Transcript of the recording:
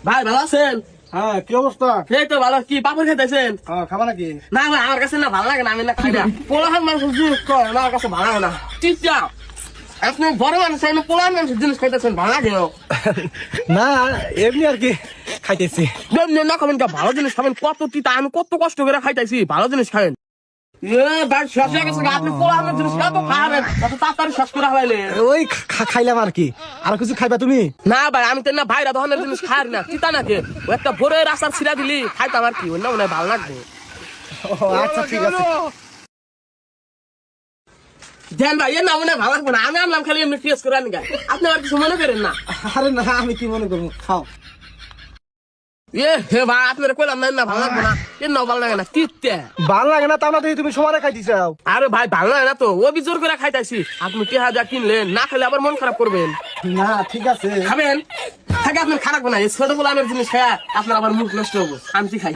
ভাই ভালো আছেন? হ্যাঁ, কি অবস্থা? এই তো ভালো। কি পাপড় খাইতেছেন? খাবা নাকি? না ভাই আমার কাছে না ভালো লাগে না, আমি না খাই না। পোলাহান মানুষ জিনিস করে না, আমার কাছে ভালো লাগে না। চিন্তা আপনি বড় মানুষ, আমি পোলাহান মানুষের জিনিস খাইতেছেন, ভালো লাগে না। না, এমনি আর কি খাইতেছি। না খাবেন কা, ভালো জিনিস খাবেন। কত তিতা, আমি কত কষ্ট করে খাইতেছি, ভালো জিনিস খাবেন। ভাই শেষ হয়ে গেছে, আপনি পোলাহানের জিনিস কত খাবেন, কত তাড়াতাড়ি শেষ করে খাইলেন। ওই খাইলাম আর কি। আর কিছু খাইবা তুমি? না ভাই, আমি তো না ভাইরা ধরনের জিনিস খাই না, তিতা নাকি ও একটা ভোরে রাস্তার ছিড়া দিলি খাইতাম আর কি, অন্য মনে হয় ভালো লাগবে। আচ্ছা ঠিক আছে। দেন ভাই, এর না মনে হয় ভালো লাগবে না, আমি আনলাম খালি এমনি টেস্ট করে আনি গায়ে। আপনি আর কিছু মনে করেন না? আরে না, আমি কি মনে করবো, খাও। হে ভাই, আপনারা কইলাম না ভালো লাগবে না, এর নাও ভালো লাগে না, তিতে। ভাল লাগে না তা না, তুমি সমানে খাইতেছাও। আরে ভাই ভালো লাগে না তো, ও বিজোর করে খাইতাছি। আপনি কে হাজার কিনলেন, না খেলে আবার মন খারাপ করবেন। না ঠিক আছে। খাবেন থাকে, আপনার খারাপ না, এই ছোট বলে আমার জিনিস খায় আপনার আবার মুখ নষ্ট হবো। আমি কি খাই?